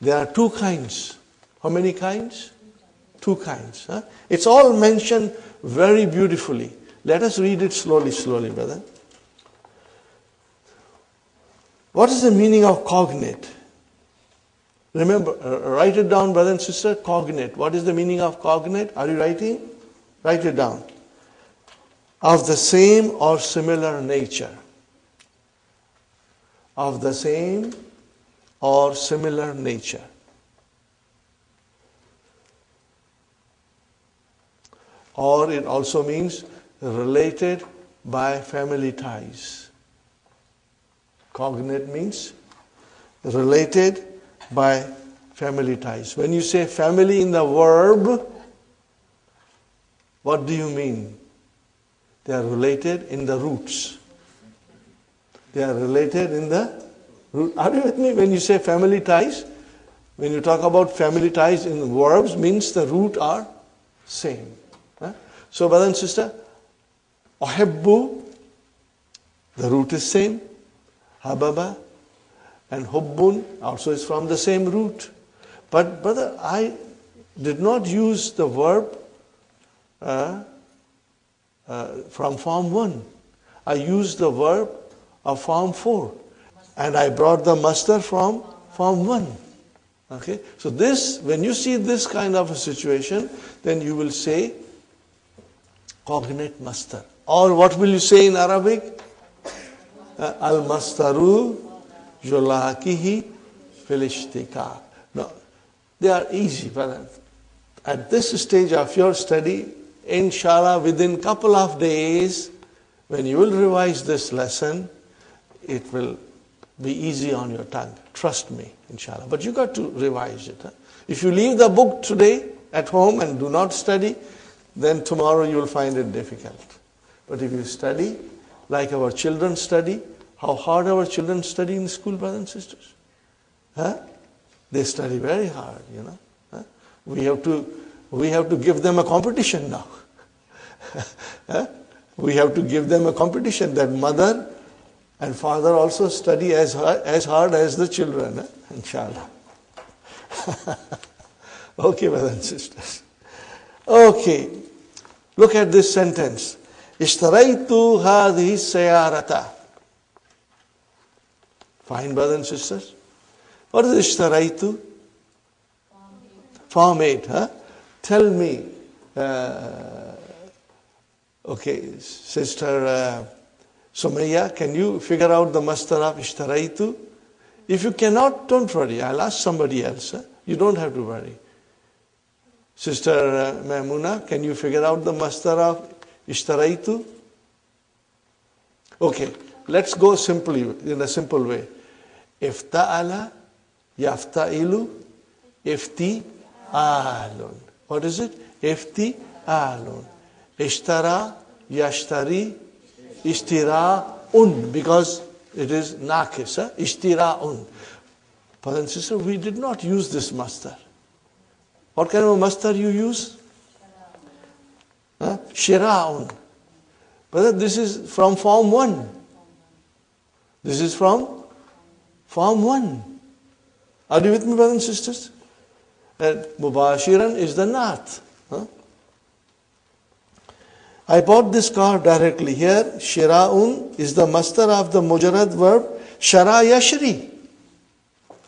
There are two kinds. How many kinds? Two kinds. Huh? It's all mentioned very beautifully. Let us read it slowly, brother. What is the meaning of cognate? Remember, write it down, brother and sister. Cognate. What is the meaning of cognate? Are you writing? Write it down. Of the same or similar nature. Of the same or similar nature. Or it also means related by family ties. Cognate means related by family ties. When you say family in the verb, what do you mean? They are related in the roots. They are related in the root. Are you with me? When you say family ties, when you talk about family ties in verbs, means the root are same. Huh? So brother and sister, Uhibbu, the root is same. Hababa and Hubbun also is from the same root. But brother, I did not use the verb from form 1. I used the verb of form 4. And I brought the master from form 1. Okay? So this, when you see this kind of a situation, then you will say cognate master. Or what will you say in Arabic? Al-mastaru yulakihi fil-ishtika. No, they are easy, brother. At this stage of your study, inshallah, within couple of days, when you will revise this lesson, it will be easy on your tongue. Trust me, inshallah. But you got to revise it. Huh? If you leave the book today at home and do not study, then tomorrow you will find it difficult. But if you study, like our children study, how hard our children study in school, brothers and sisters? Huh? They study very hard, you know. Huh? We have to give them a competition now. Huh? We have to give them a competition that mother and father also study as hard as the children, huh? Inshallah. Okay, brothers and sisters. Okay, look at this sentence. Ishtaraitu hadhihi sayarata. Fine, brothers and sisters. What is ishtaraitu? Form 8, huh? Tell me, okay, Sister Sumaya, can you figure out the master of ishtaraitu? If you cannot, don't worry. I'll ask somebody else. Huh? You don't have to worry. Sister Maimuna, can you figure out the master of ishtaraitu? Okay, let's go simply, in a simple way. Ifta'ala, yafta'ilu, ifti'alun. What is it? Ifti'alun. Ishtara, yashtari, ishtira'un, because it is nakis. Huh? Ishtira'un. Brother and sister, we did not use this master. What kind of a master you use? Huh? Shira'un. Brother, this is from form 1. This is from form 1. Are you with me, brothers and sisters? And Mubashiran is the naat. Huh? I bought this car directly. Here, Shira'un is the master of the mujarrad verb Shara Yashri.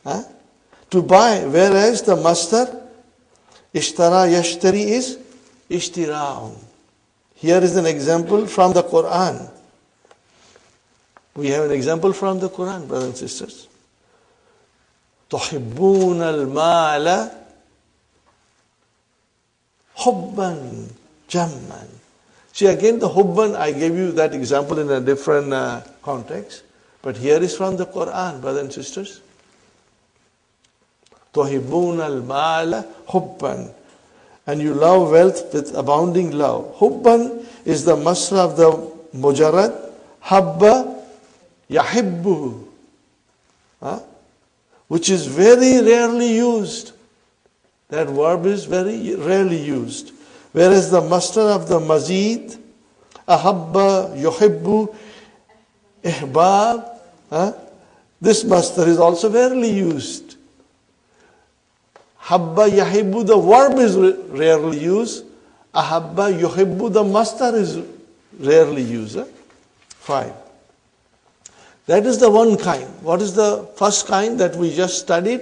Huh? To buy, whereas the master Ishtara Yashtari is Ishtira'un. Here is an example from the Quran. We have an example from the Quran, brothers and sisters. تُحِبُّونَ الْمَالَ حُبًّا جَمًّا. See, again, the hubban, I gave you that example in a different context. But here is from the Quran, brothers and sisters. تُحِبُّونَ الْمَالَ حُبًّا. And you love wealth with abounding love. Hubban is the masra of the mujarrad. Habba yahibbu. Which is very rarely used. That verb is very rarely used. Whereas the master of the mazid, ahabba, yuhibbu, ihbab, this master is also rarely used. Habba yahibbu, the verb is rarely used. Ahabba yuhibbu, the masdar is rarely used. Fine. That is the one kind. What is the first kind that we just studied?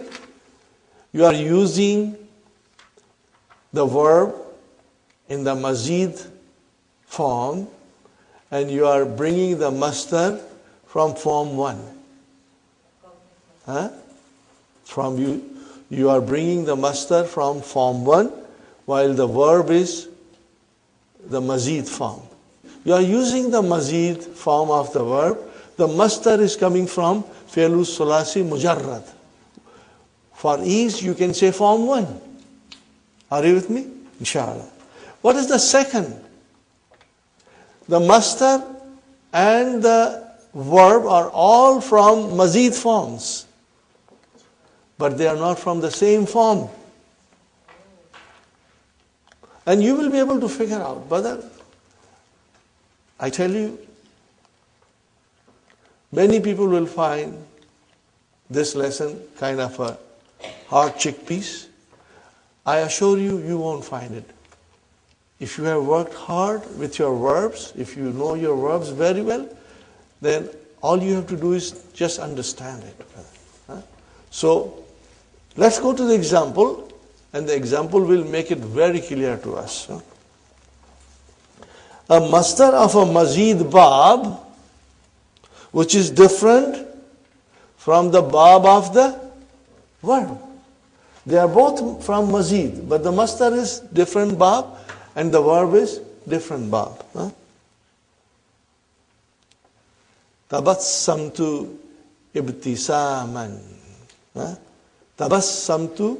You are using the verb in the mazid form and you are bringing the masdar from form 1. You are bringing the masdar from form 1 while the verb is the mazid form. You are using the mazid form of the verb. The masdar is coming from fi'lu sulasi mujarrad. For ease, you can say form 1. Are you with me? Inshallah. What is the second? The masdar and the verb are all from mazid forms. But they are not from the same form. And you will be able to figure out whether, I tell you, many people will find this lesson kind of a hard chickpeas. I assure you, you won't find it. If you have worked hard with your verbs, if you know your verbs very well, then all you have to do is just understand it. So, let's go to the example, and the example will make it very clear to us. A masdar of a mazid bab, which is different from the bab of the verb. They are both from mazid, but the masdar is different bab and the verb is different bab. Tabassamtu ibtisaman. Tabassamtu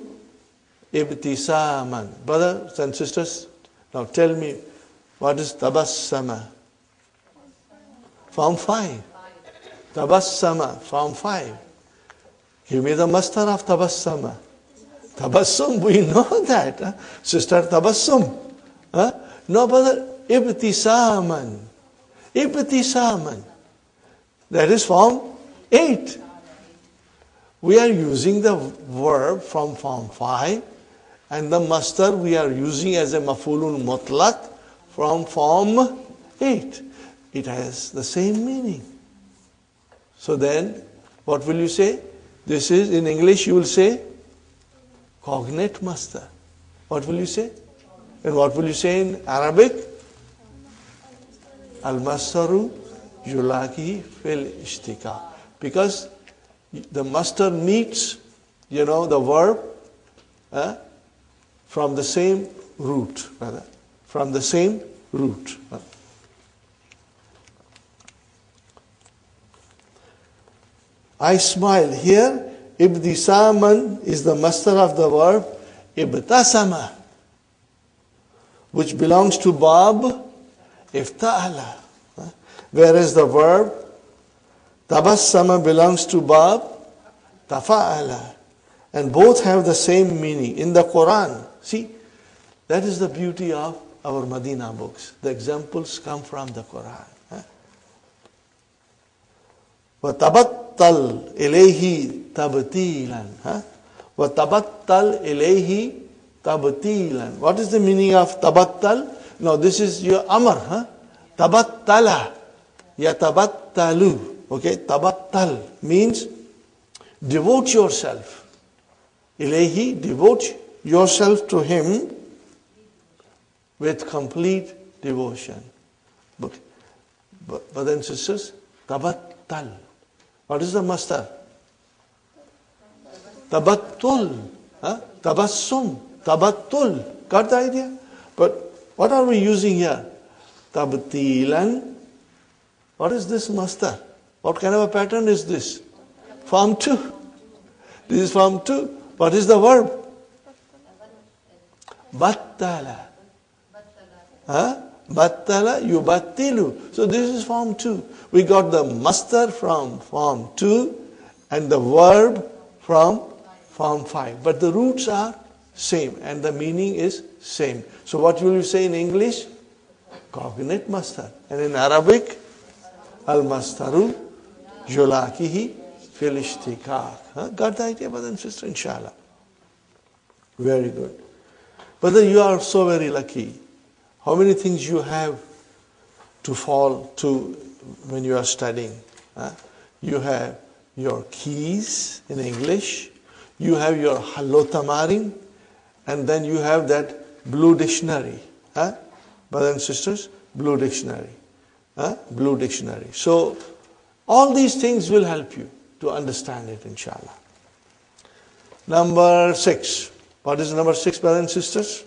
ibtisaman. Brothers and sisters, now tell me, what is tabassama? Form 5. Tabassama, form 5. Give me the masdar of tabassama. Tabassum, we know that. Sister, tabassum. No, brother, ibtisaman. Ibtisaman. That is form 8. We are using the verb from form 5 and the masdar we are using as a maf'ulun mutlaq from form 8. It has the same meaning. So then, what will you say? This is, in English you will say, cognate masdar. What will you say? And what will you say in Arabic? Al-masdaru yulaki fil ishtika. Because the masdar meets, the verb from the same root, rather. From the same root. I smile. Here, ibtisaman is the masdar of the verb ibtasama, which belongs to bab ifta'ala. Whereas the verb tabassama belongs to bab tafa'ala. And both have the same meaning. In the Quran, see, that is the beauty of our Madina books. The examples come from the Quran. وَتَبَتَّلْ إِلَيْهِ تَبْتِيلًا. وَتَبَتَّلْ إِلَيْهِ تَبْتِيلًا. What is the meaning of tabattal? Now this is your amr. Tabattala. Yatabattalu. Okay, tabattal means devote yourself. Ilahi, devote yourself to him with complete devotion. But brothers and sisters, tabattal. What is the masdar? Tabattul. Tabassum. Tabattul. Got the idea? But what are we using here? Tabtilan. What is this masdar? What kind of a pattern is this? Form 2. This is form 2. What is the verb? Battala. Battala, yubattilu. So this is form 2. We got the masdar from form 2 and the verb from form 5. But the roots are same and the meaning is same. So what will you say in English? Cognate masdar. And in Arabic, al-masdaru yulakihi fil ishtikak. Got the idea, brother and sister? Inshallah. Very good. Brother, you are so very lucky. How many things you have to fall to when you are studying? You have your keys in English, you have your Hallo Tamarin, and then you have that blue dictionary. Brothers and sisters, blue dictionary. Blue dictionary. So, all these things will help you to understand it, inshallah. Number 6. What is number 6, brothers and sisters?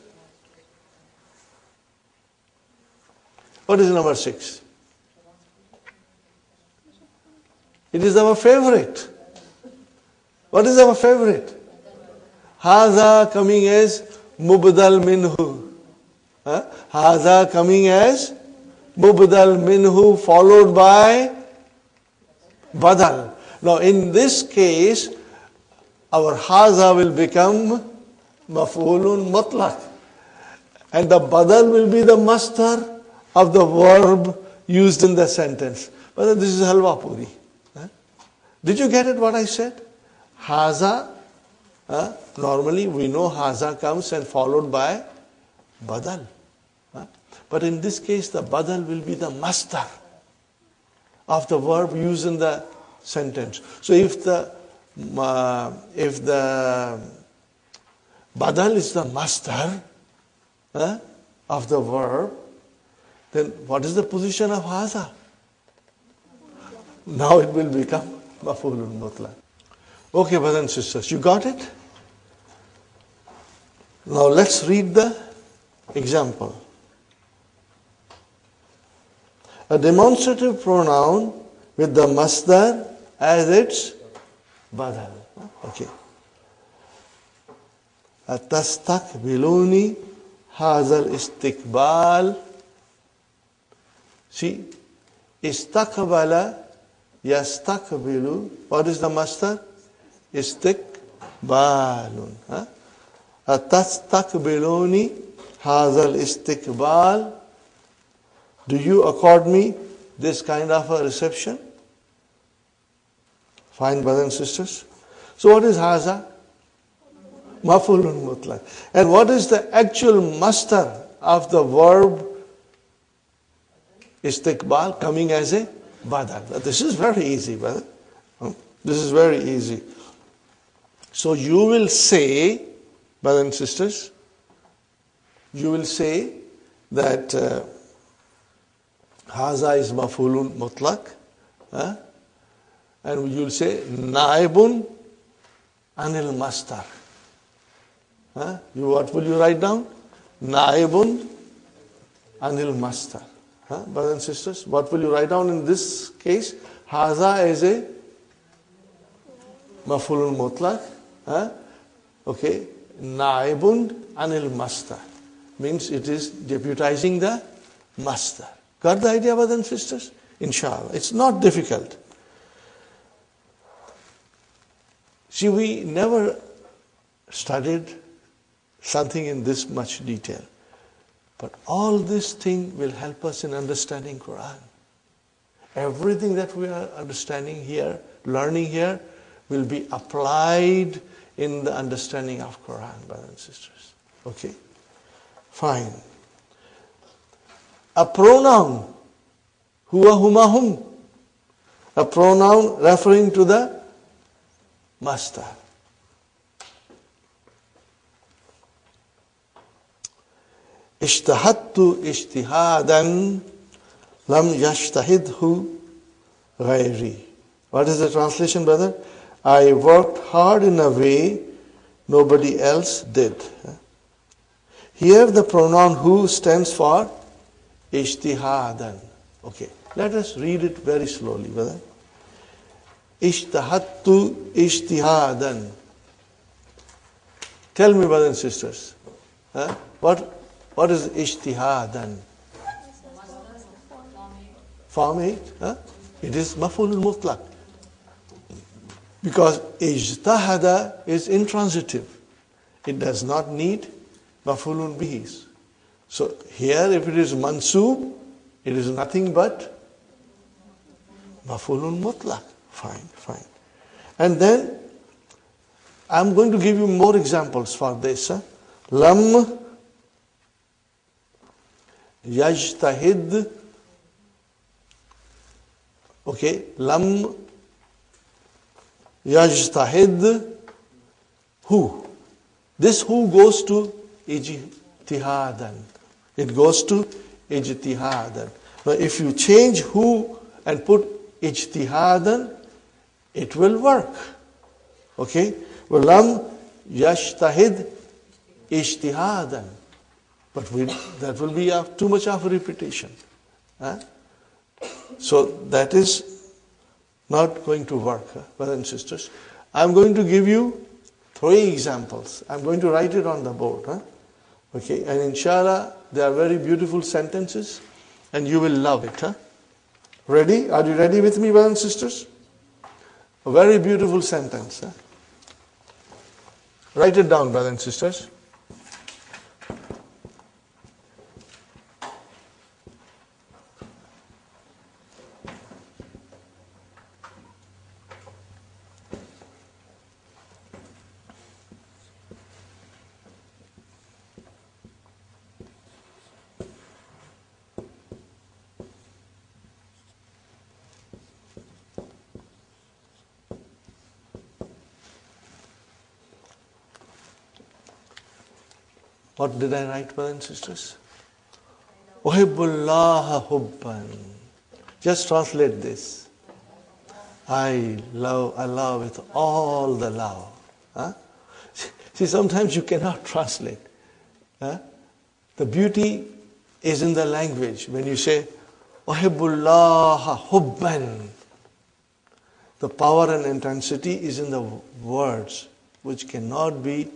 What is number 6? It is our favorite. What is our favorite? Haza coming as mubdal minhu. Haza coming as mubdal minhu followed by badal. Now in this case, our haza will become maf'ulun mutlaq. And the badal will be the masdar of the verb used in the sentence. But this is halwa puri. Did you get it what I said? Haza, normally we know haza comes and followed by badal. But in this case the badal will be the masdar of the verb used in the sentence. So if the badal is the masdar of the verb, then what is the position of haza? Now it will become maf'ulun mutlaq. Okay, brothers and sisters, you got it? Now let's read the example. A demonstrative pronoun with the masdar as its badal. Okay. Atastakbiluni hazal istiqbal. See, istakbala yastakbilu. What is the masdar? Istiqbalun. Atastakbiluni hazal istiqbal. Do you accord me this kind of a reception? Fine, brothers and sisters. So what is haza? Maf'ulun mutlaq. And what is the actual masdar of the verb istiqbal coming as a badal? This is very easy, brother. This is very easy. So you will say, brothers and sisters, you will say that haza is maf'ulun mutlaq, and you will say naibun anil masdar. What will you write down? Naibun anil masdar. Brothers and sisters, what will you write down in this case? Haza is a maf'ulun mutlaq. Okay, naibun anil masdar means it is deputizing the masdar. Got the idea, brothers and sisters? Inshallah. It's not difficult. See, we never studied something in this much detail. But all this thing will help us in understanding Quran. Everything that we are understanding here, learning here, will be applied in the understanding of Quran, brothers and sisters. Okay? Fine. A pronoun, huwa huma hum. A pronoun referring to the masdar. Ishtahadtu ishtihadan lam yashtahidhu ghairi. What is the translation, brother? I worked hard in a way nobody else did. Here the pronoun who stands for ishtihadan. Okay, let us read it very slowly, brother. Ishtahadtu ishtihadan. Tell me, brothers and sisters, what is ishtihadan? Form 8. It is maf'ulun mutlaq. Because ijtahada is intransitive. It does not need maf'ulun bihis. So here if it is mansub, it is nothing but maf'ulun mutlaq. Fine. And then I'm going to give you more examples for this. Lam yajtahid. Okay, lam yajtahid. Who? This who goes to ijtihadan. It goes to ijtihadan. Now if you change who and put ijtihadan, it will work. Okay? Well, lam yajtahid ijtihadan. But that will be too much of a repetition. So that is not going to work, brothers and sisters. I'm going to give you 3 examples. I'm going to write it on the board. Okay, and inshallah, they are very beautiful sentences and you will love it. Ready? Are you ready with me, brothers and sisters? A very beautiful sentence. Write it down, brothers and sisters. What did I write, brothers and sisters? Uhibbullaha hubban. Just translate this. I love Allah with all the love. See, sometimes you cannot translate. The beauty is in the language. When you say, Uhibbullaha hubban, the power and intensity is in the words, which cannot be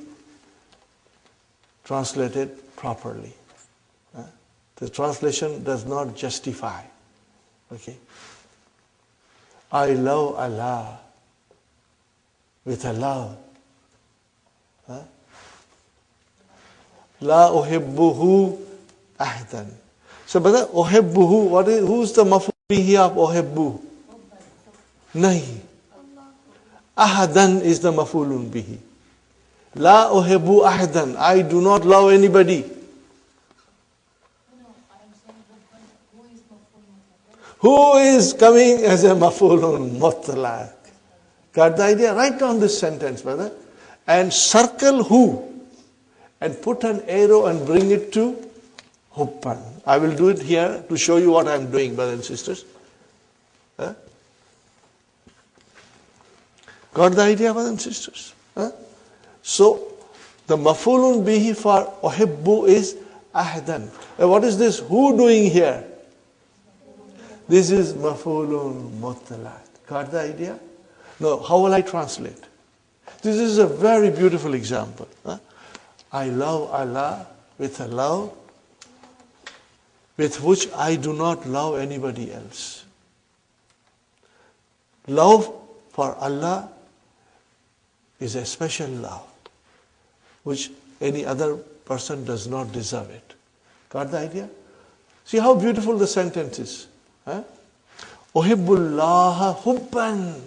translated properly. The translation does not justify. Okay. I love Allah with a love. La uhibbuhu ahdan. So, brother, uhibbuhu, who's the maf'ul bihi of uhibbu? Nahi. Ahadan is the maf'ulun bihi. La uhibbu ahdan. I do not love anybody. Who is coming as a maf'ulun mutlaq? Got the idea? Write down this sentence, brother. And circle who. And put an arrow and bring it to hubban. I will do it here to show you what I am doing, brothers and sisters. Got the idea, brothers and sisters? So, the maf'ulun bihi for uhibbu is ahdan. What is this who doing here? This is maf'ulun mutlaq. Got the idea? Now, how will I translate? This is a very beautiful example. I love Allah with a love with which I do not love anybody else. Love for Allah is a special love which any other person does not deserve it. Got the idea? See how beautiful the sentence is. Uhibbullaha hubban.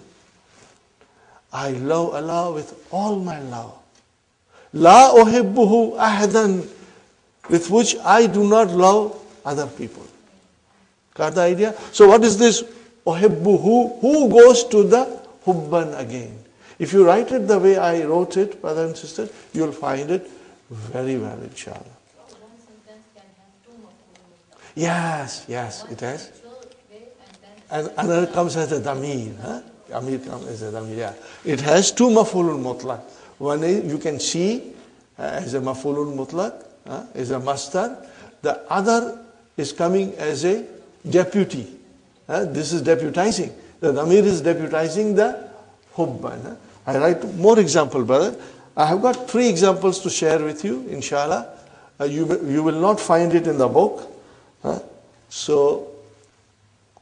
I love Allah with all my love. La uhibbuhu ahdan, with which I do not love other people. Got the idea? So what is this uhibbuhu? Who goes to the hubban again? If you write it the way I wrote it, brothers and sisters, you will find it very well, inshallah. So one sentence can have 2 maf'ul. Yes, it has. And And another comes as a damir. Amir comes as a damir, yeah. It has 2 maf'ulun mutlaq. One is you can see as a maf'ulun mutlaq, as a masdar. The other is coming as a deputy. This is deputizing. The damir is deputizing the hubban. I write more example, brother. I have got 3 examples to share with you, inshallah. You will not find it in the book. So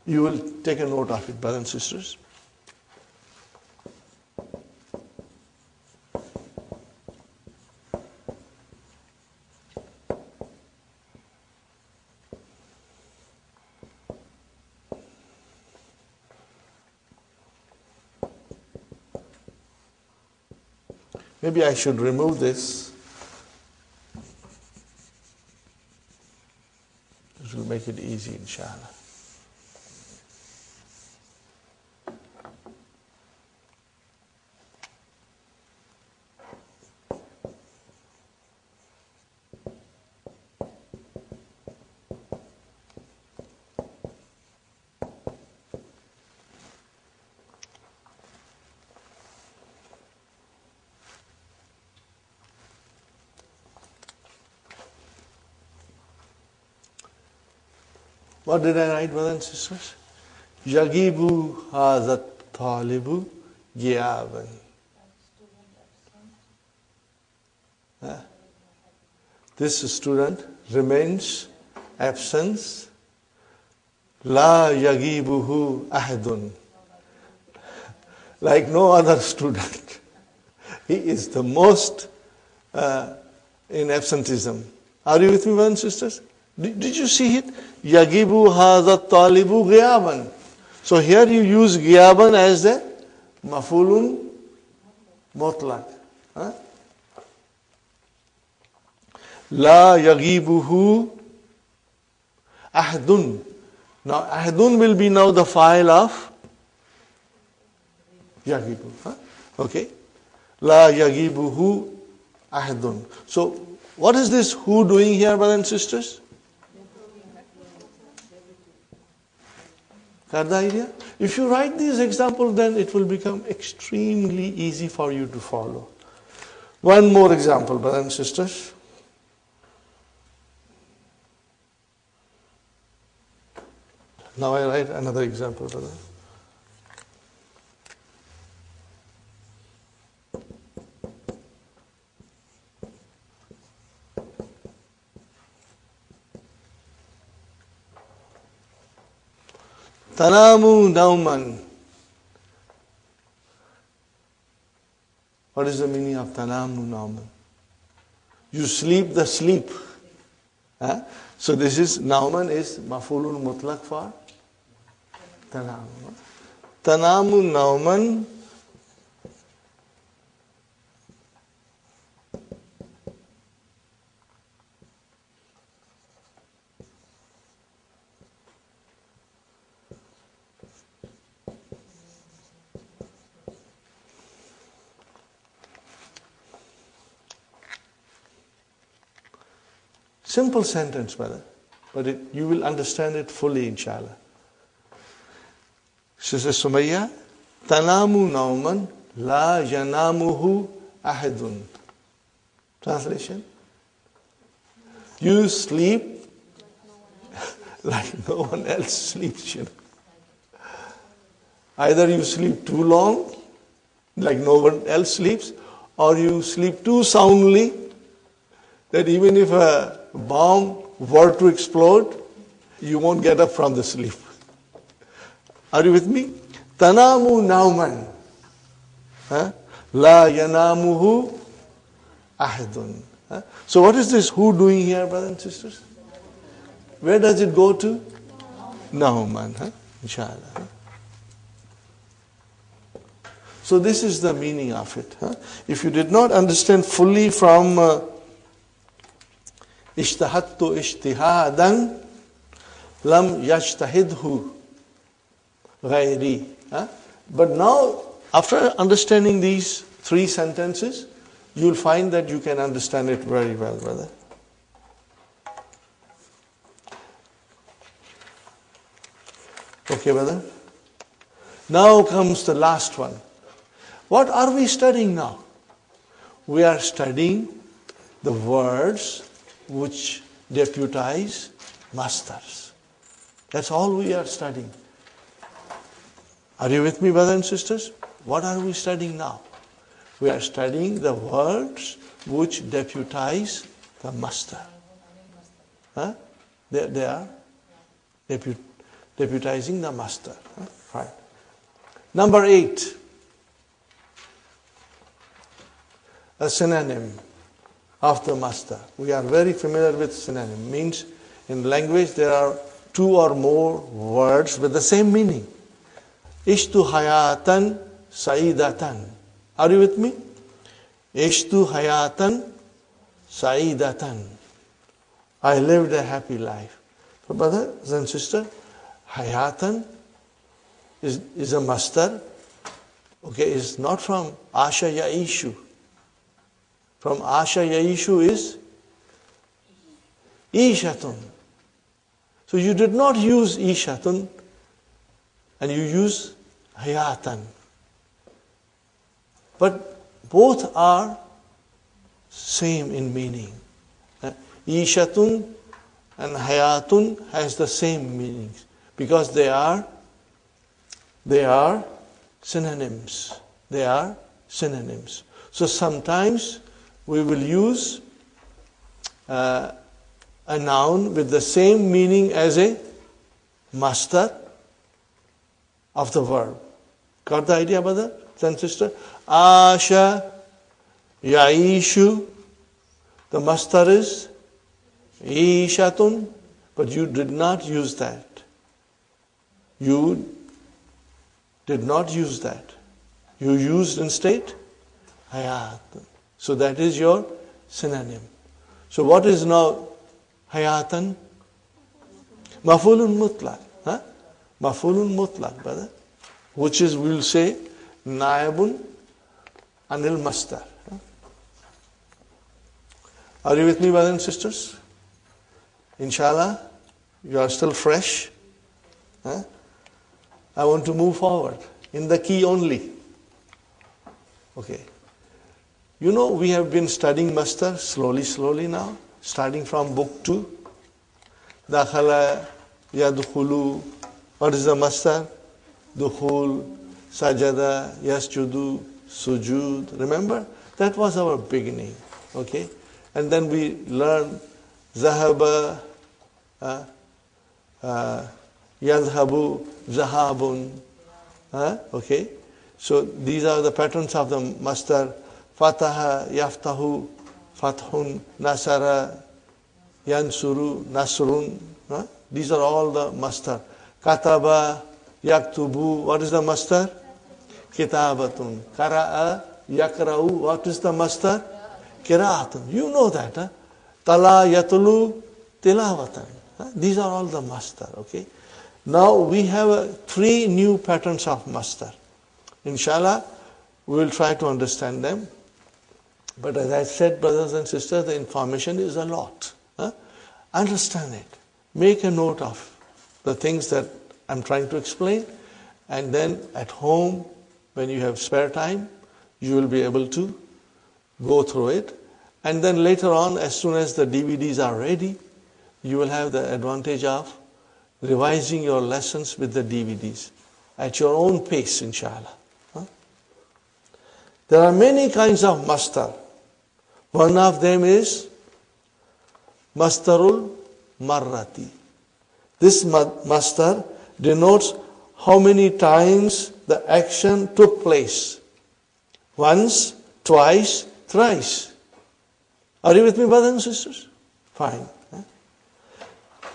you will take a note of it, brothers and sisters. Maybe I should remove this. This will make it easy, inshallah. What did I write, brothers and sisters? Yagibu hazat talibu giyaban. This student remains absent. La yagibuhu ahadun. Like no other student. He is the most in absenteeism. Are you with me, brothers and sisters? Did you see it? Yagibu hadha talibu ghiyaban. So here you use ghiyaban as the mafulun mutlaq. La yagibuhu ahdun. Now ahdun will be now the file of yagibu. Okay. La yagibuhu ahdun. So what is this who doing here, brothers and sisters? Got the idea? If you write these examples, then it will become extremely easy for you to follow. One more example, brothers and sisters. Now I write another example, brother. Tanamu nauman. What is the meaning of tanamu nauman? You sleep the sleep. So this is nauman is mafulun mutlaq for tanamu. Tanamu nauman. Simple sentence, brother, but you will understand it fully, inshallah. Sister Sumayya, tanamu nauman la yanamuhu ahadun. Translation? You sleep like no one else sleeps, you know. Either you sleep too long, like no one else sleeps, or you sleep too soundly that even if a bomb were to explode, you won't get up from the sleep. Are you with me? Tanamu nauman. La yanamuhu ahadun. So what is this who doing here, brothers and sisters? Where does it go to? Nauman. Inshallah. So this is the meaning of it. If you did not understand fully from Ishtahattu ishtihadan lam yajtahidhu ghairi. But now, after understanding these three sentences, you'll find that you can understand it very well, brother. Okay, brother? Now comes the last one. What are we studying now? We are studying the words which deputize masters. That's all we are studying. Are you with me, brothers and sisters? What are we studying now? We are studying the words which deputize the master. They are deputizing the master. Right. Number 8. A synonym of the master. We are very familiar with synonym. Means in language there are two or more words with the same meaning. Ishtu hayatan saidatan. Are you with me? Ishtu hayatan sa'idatan. I lived a happy life. So brothers and sisters, hayatan is a masdar. Okay, it's not from Asha Yaishu. From Asha Yaishu is Ishatun. So you did not use Ishatun and you use Hayatan. But both are same in meaning. Ishatun and Hayatun has the same meanings because they are synonyms. They are synonyms. So sometimes we will use a noun with the same meaning as a masdar of the verb. Got the idea, brother and sister? Asha, Yaishu. The masdar is Ishatun, but you did not use that. You did not use that. You used instead Hayatun. So that is your synonym. So what is now Hayatan? Mafulun mutlaq. Mafulun mutlaq, brother. Which is, we'll say, Naibun anil masdar. Are you with me, brothers and sisters? Inshallah, you are still fresh. I want to move forward in the key only. Okay. You know, we have been studying masdar slowly now, starting from book 2. Dakhala, yadkhulu. What is the masdar? Dukhul, sajada, yasjudu, sujud. Remember? That was our beginning. Okay? And then we learned zahaba, yadhabu, zahabun. Okay? So these are the patterns of the masdar. Fataha, yaftahu, fathun, nasara, yansuru, nasrun. These are all the masdar. Kataba, yaktubu. What is the masdar? Kitabatun. Kara'a, yakra'u. What is the masdar? Kira'atun. You know that. Tala, yatulu, tilawatan. These are all the masdar. Okay. Now we have 3 new patterns of masdar. Inshallah, we will try to understand them. But as I said, brothers and sisters, the information is a lot. Understand it. Make a note of the things that I'm trying to explain. And then at home, when you have spare time, you will be able to go through it. And then later on, as soon as the DVDs are ready, you will have the advantage of revising your lessons with the DVDs at your own pace, inshallah. There are many kinds of masdar. One of them is masdarul marrati. This masdar denotes how many times the action took place. Once, twice, thrice. Are you with me, brothers and sisters? Fine.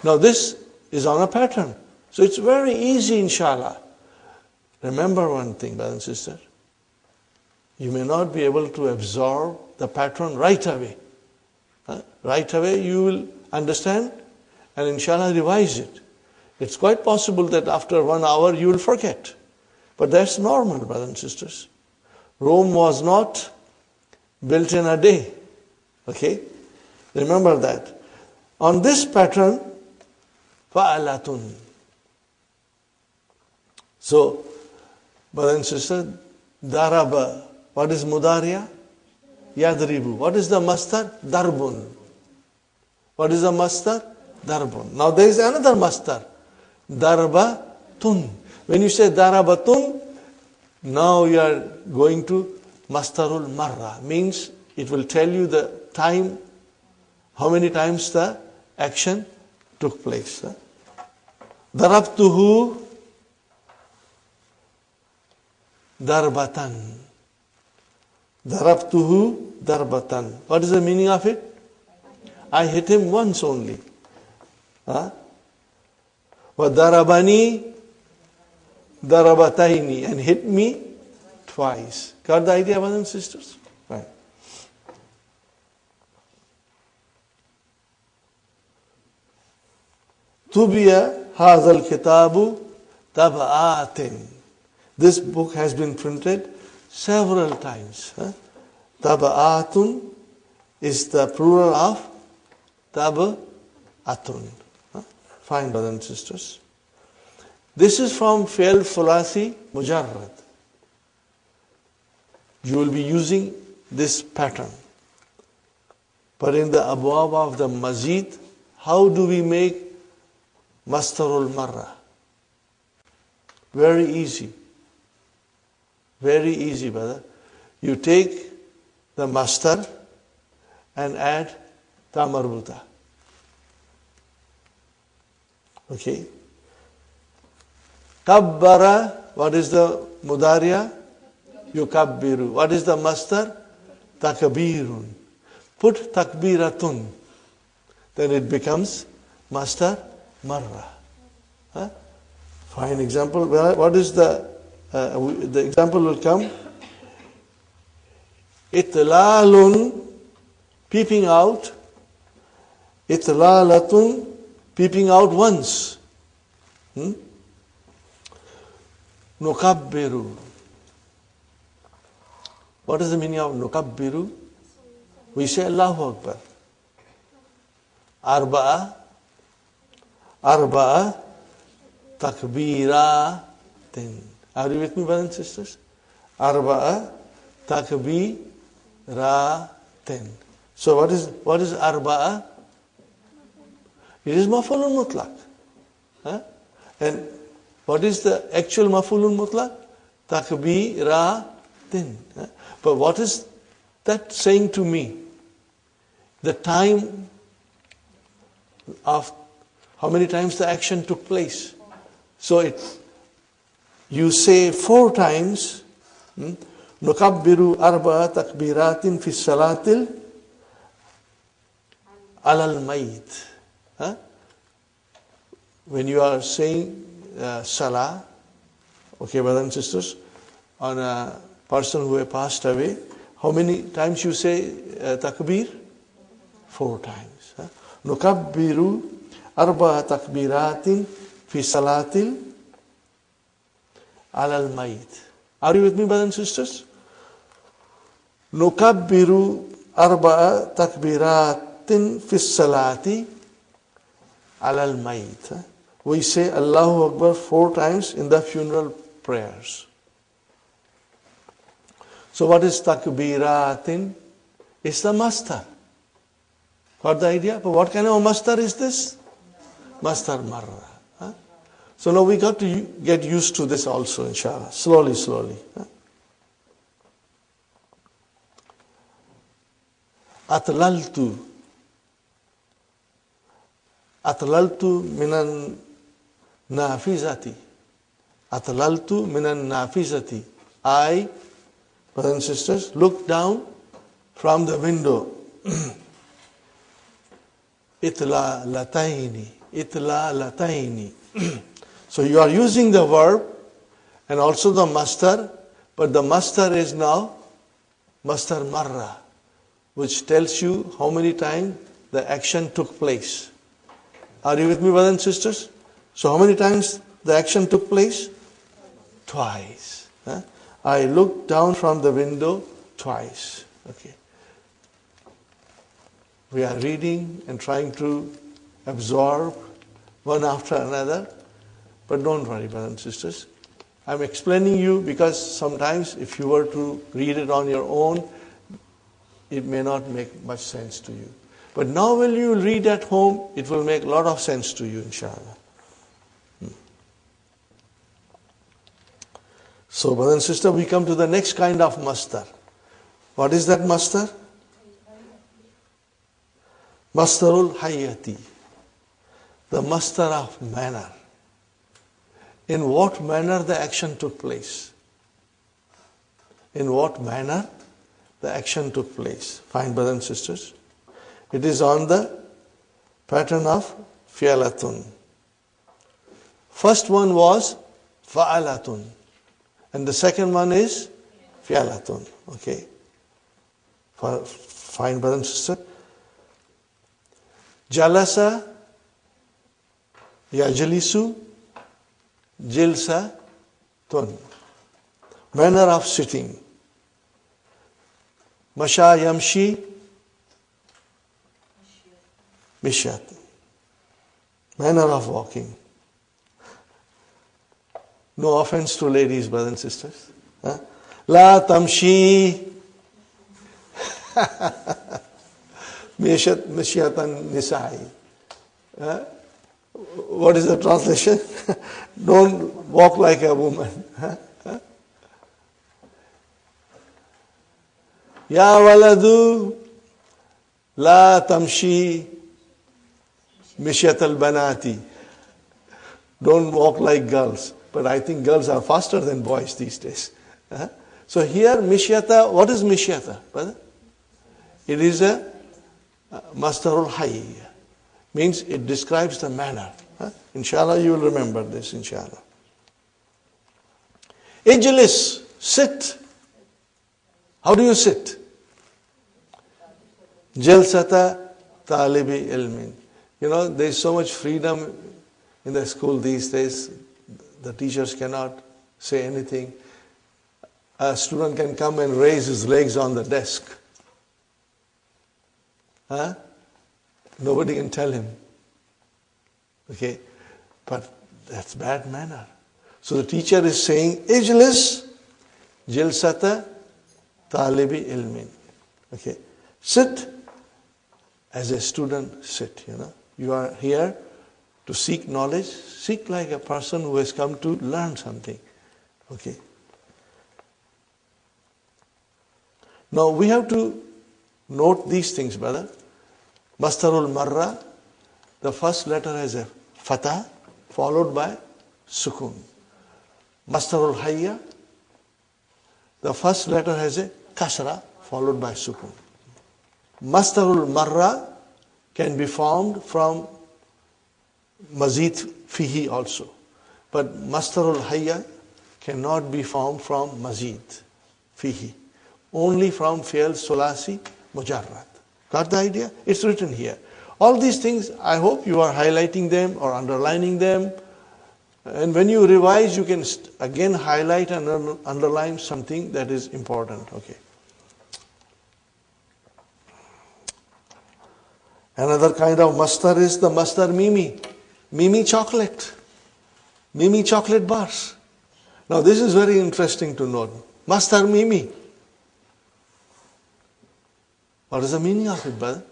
Now this is on a pattern. So it's very easy, inshallah. Remember one thing, brothers and sisters. You may not be able to absorb the pattern right away. Right away you will understand and inshallah revise it. It's quite possible that after 1 hour you will forget. But that's normal, brothers and sisters. Rome was not built in a day. Okay? Remember that. On this pattern, fa'alatun. So, brothers and sisters, daraba. What is mudariya? Yadribu. What is the masdar? Darbun. What is the masdar? Darbun. Now there is another masdar. Darbatun. When you say darabatun, now you are going to masdarul marra. Means it will tell you the time, how many times the action took place. Darabtuhu darbatan. Darabtuhu darbatan. What is the meaning of it? I hit him once only. Wa darabani darabataini, and hit me twice. Got the idea, brothers and sisters? Right. Tubiya hadal kitabu tabaatin. This book has been printed several times. Tabaatun is the plural of tabaatun. Fine, brothers and sisters. This is from fi'l thulathi mujarrad. You will be using this pattern. But in the abwab of the mazid, how do we make mastarul marra? Very easy. Very easy, brother. You take the mastar and add ta marbuta. Okay. Kabbara, what is the mudariya? Yukabbiru. What is the mastar? Takbirun. Put takbiratun. Then it becomes mastar marra. Fine example. What is the example will come? Itlalun, peeping out. Itlalatun, peeping out once. Nukabbiru. What is the meaning of nukabbiru? We say Allahu Akbar. Arba'a takbiratin. Are you with me, brothers and sisters? Arba'a takbiratin. So what is arba'a? It is maf'ulun mutlaq. And what is the actual maf'ulun mutlaq? Takbiratin. But what is that saying to me? The time of how many times the action took place. So you say 4 times, nukabbiru arba'a takbiratin fi salatil alal mayit. When you are saying salah, okay, brothers and sisters, on a person who has passed away, how many times you say takbir? 4 times. Nukabbiru arba'a takbiratin fi salatil alal mayit. Are you with me, brothers and sisters? Nukabbiru arba'a takbiratin fi salati alal mayit. We say Allahu Akbar 4 times in the funeral prayers. So what is takbiratin? It's the mastar. Got the idea? But what kind of mastar is this? Mastar marra. So now we got to get used to this also, inshallah. Slowly. Atlaltu minan nafizati. Atlaltu minan nafizati. I, brothers and sisters, look down from the window. Itla lataini. So you are using the verb and also the mastar, but the mastar is now mastar marra, which tells you how many times the action took place. Are you with me, brothers and sisters? So how many times the action took place? Twice. I looked down from the window twice. Okay. We are reading and trying to absorb one after another. But don't worry, brothers and sisters. I'm explaining you because sometimes if you were to read it on your own, it may not make much sense to you. But now when you read at home, it will make a lot of sense to you, inshallah. So, brothers and sisters, we come to the next kind of mastar. What is that mastar? Mastarul hayati. The mastar of manner. In what manner the action took place? In what manner the action took place? Fine, brothers and sisters. It is on the pattern of fi'alatun. First one was fa'alatun. And the second one is fi'alatun. Okay. Fine, brothers and sisters. Jalasa Yajlisu jilsatun. Manner of sitting. Masha yamshi mishyat. Manner of walking. No offense to ladies, brothers and sisters. Huh? La tamshi mishyatan nisai. What is the translation? Don't walk like a woman. Ya waladu la tamshi mishyat al-banati. Don't walk like girls. But I think girls are faster than boys these days. So here mishyata, what is mishyata, brother? It is a mastarul hayy. Means it describes the manner. Inshallah you will remember this, inshallah. Ijlis, sit. How do you sit? Jalsata talibi ilmin. You know, there is so much freedom in the school these days. The teachers cannot say anything. A student can come and raise his legs on the desk. Nobody can tell him. Okay? But that's bad manner. So the teacher is saying, Ijlis jilsata talibi ilmin. Okay? Sit as a student sit, you know. You are here to seek knowledge. Seek like a person who has come to learn something. Okay? Now we have to note these things, brother. Mastarul marra, the first letter has a fatah followed by sukun. Mastarul hayya, the first letter has a kasra followed by sukun. Mastarul marra can be formed from mazid fihi also. But mastarul hayya cannot be formed from mazid fihi. Only from fi'l sulasi mujarrad. Got the idea? It's written here. All these things, I hope you are highlighting them or underlining them. And when you revise, you can again highlight and underline something that is important. Okay. Another kind of mastar is the mastar mimi. Mimi chocolate. Mimi chocolate bars. Now this is very interesting to note. Mastar mimi. What is the meaning of it, brother?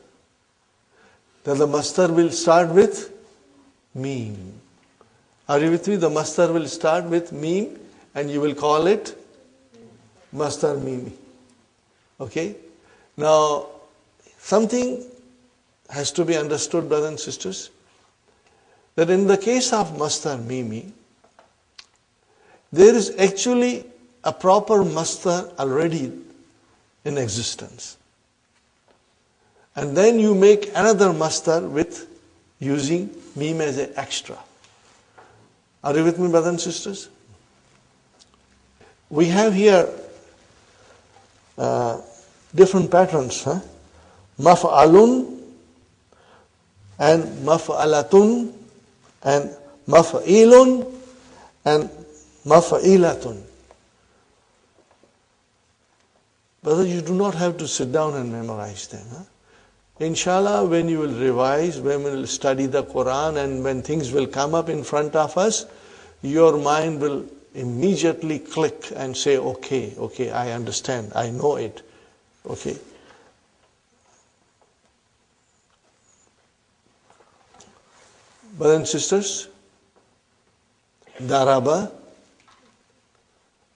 That the mastar will start with meme. Are you with me? The mastar will start with meme and you will call it mastar mimi. Okay? Now, something has to be understood, brothers and sisters, that in the case of mastar mimi, there is actually a proper mastar already in existence. And then you make another mastar with using meme as an extra. Are you with me, brothers and sisters? We have here different patterns. Maf'alun and maf'alatun and maf'ilun and maf'ilatun. Brother, you do not have to sit down and memorize them. Inshallah, when you will revise, when we will study the Quran and when things will come up in front of us, your mind will immediately click and say, okay, I understand, I know it. Okay. Brothers and sisters, daraba,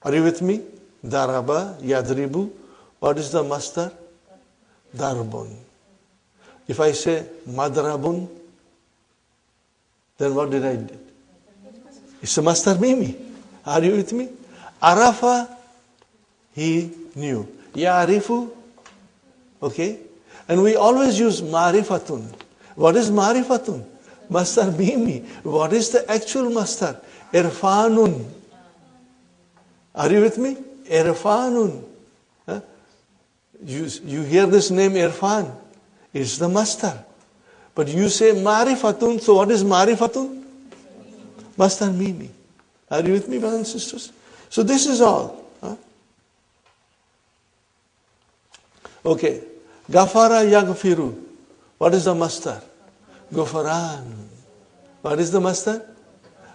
are you with me? Daraba, yadribu, what is the mastar? Darbun. If I say madrabun, then what did I do? It's a mastar mimi. Are you with me? Arafa, he knew. Ya'rifu, okay? And we always use marifatun. What is marifatun? Mastar mimi. What is the actual mastar? Irfanun. Are you with me? Irfanun. You hear this name Irfan. It's the mastar. But you say marifatun, so what is marifatun? Mastar mimi. Are you with me, brothers and sisters? So this is all. Okay. Gafara yaghfiru. What is the mastar? Gufran. What is the mastar?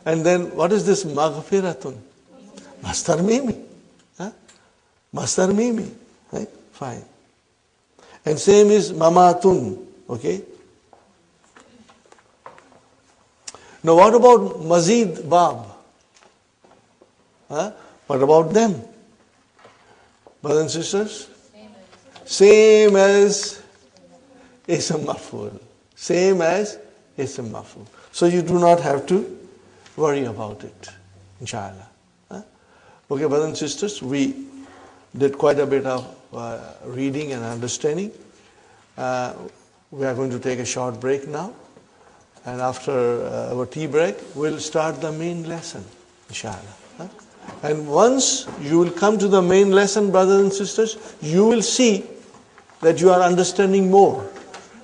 And then what is this maghfiratun? Mastar mimi. Mastar mimi. Right? Fine. And same is mamatun. Okay. Now what about mazid bab? What about them? Brothers and sisters? Same as ism maf'ul. Same as ism maf'ul. So you do not have to worry about it, inshallah. Okay, brothers and sisters, we did quite a bit of reading and understanding. We are going to take a short break now. And after our tea break, we'll start the main lesson, inshallah. And once you will come to the main lesson, brothers and sisters, you will see that you are understanding more.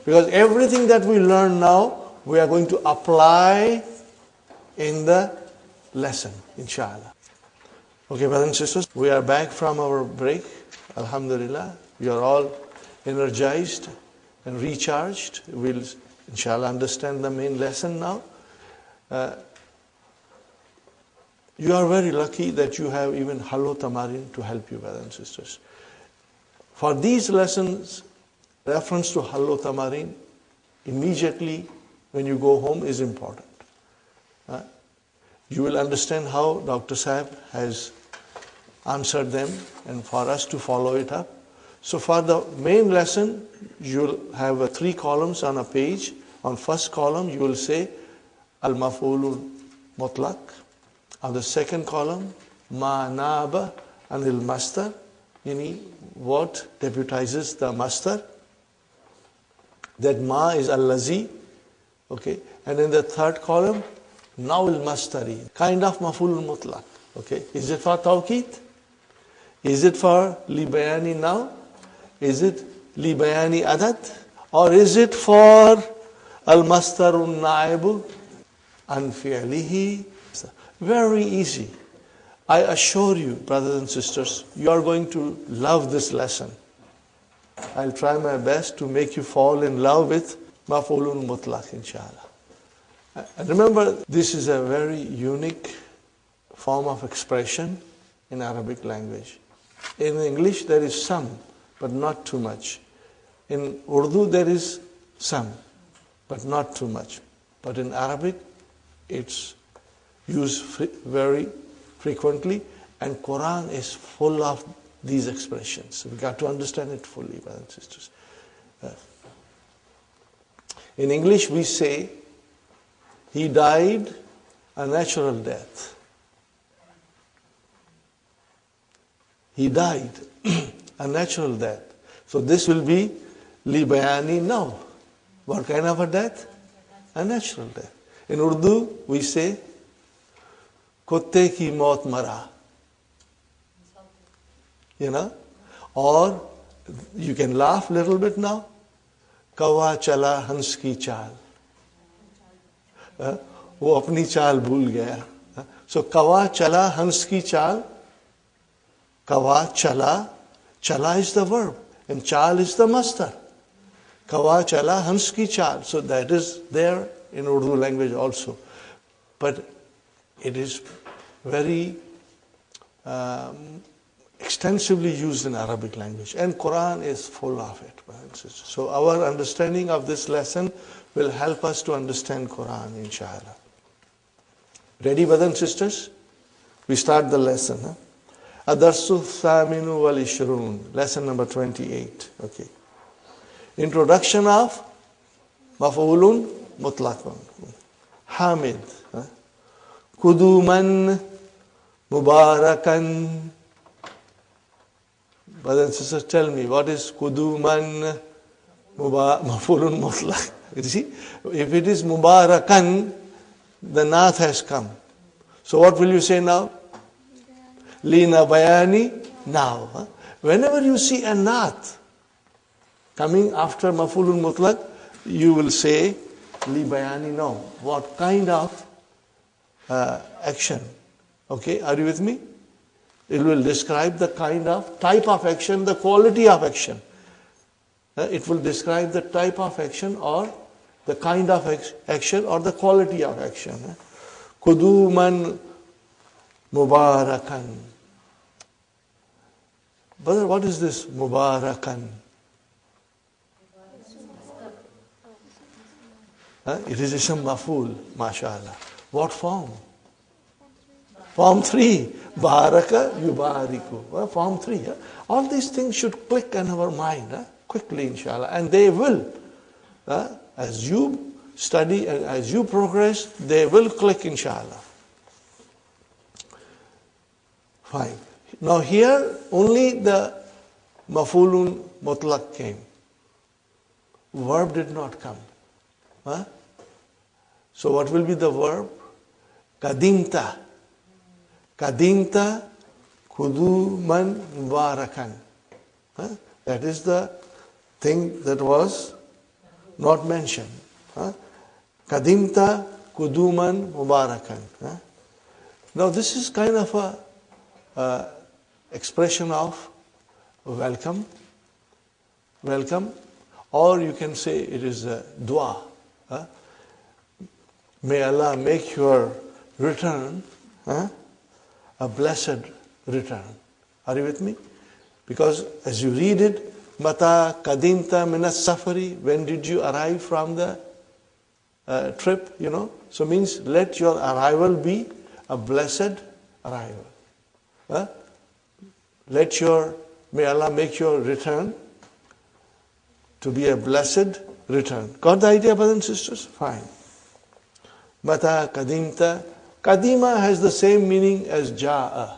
Because everything that we learn now, we are going to apply in the lesson, inshallah. Okay, brothers and sisters, we are back from our break. Alhamdulillah. You are all energized and recharged. We'll, inshallah, understand the main lesson now. You are very lucky that you have even Hallo Tamarin to help you, brothers and sisters. For these lessons, reference to Hallo Tamarin immediately when you go home is important. You will understand how Dr. Saab has answered them and for us to follow it up. So for the main lesson, you will have 3 columns on a page. On first column, you will say Al-Maf'ulul Mutlaq. On the second column, Ma Naba Anil Mastar, yani what deputizes the Mastar. That Ma is Al-Lazi. Okay. And in the third column, Nawil Mastari, kind of Maf'ulul Mutlaq. Okay. Is it for Tawqeet? Is it for Li Bayani Now? Is it Li Bayani Adad? Or is it for Al-Mastarun Na'ibu An Fi'lihi? Very easy. I assure you, brothers and sisters, you are going to love this lesson. I'll try my best to make you fall in love with Maf'ulun Mutlaq, inshallah. And remember, this is a very unique form of expression in Arabic language. In English, there is some, but not too much. In Urdu, there is some, but not too much. But in Arabic, it's used very frequently, and Quran is full of these expressions. We got to understand it fully, brothers and sisters. In English, we say, he died a natural death. He died a natural death. So this will be Li Bayani Now. What kind of a death? A natural death. In Urdu, we say, Kutte ki maut mara. You know? Or you can laugh a little bit now. Kawa chala hans ki chal. वो अपनी चाल भूल गया. So kawa chala hans ki chal. Kawa chala. Chala is the verb and chal is the mastar. Kawa chala hans ki chal. So that is there in Urdu language also. But it is very extensively used in Arabic language. And Quran is full of it. So our understanding of this lesson will help us to understand Quran, inshallah. Ready, brothers and sisters? We start the lesson. Adarsu Thaminu wal Ishrun, lesson number 28. Okay. Introduction of Maf'ulun Mutlaqun. Hamid. Kuduman Mubarakan. Brothers and sisters, tell me, what is Kuduman Maf'ulun Mutlaq? You see, if it is Mubarakan, the Nath has come. So what will you say now? Lina Bayani Now. Whenever you see a Nath coming after Maf'ulun Mutlaq, you will say Li Bayani Now. What kind of action. Okay, are you with me? It will describe the kind of type of action, the quality of action. It will describe the type of action or the kind of action or the quality of action. Kuduman Mubarakan. Brother, what is this Mubarakan? It is Ism Maful, mashallah. What form? Form 3. Baraka Yubariku. Form 3. All these things should click in our mind quickly, inshallah. And they will. As you study and as you progress, they will click, inshallah. Fine. Now here, only the Mafulun Mutlaq came. Verb did not come. So what will be the verb? Kadimta. Kadimta kuduman mubarakan. That is the thing that was not mentioned. Kadimta kuduman mubarakan. Now this is kind of a expression of welcome, or you can say it is a dua. May Allah make your return a blessed return. Are you with me? Because as you read it, Mata kadimta minas safari, when did you arrive from the trip, So means let your arrival be a blessed arrival. May Allah make your return to be a blessed return. Got the idea, brothers and sisters? Fine. Mata kadimta. Kadima has the same meaning as ja'a.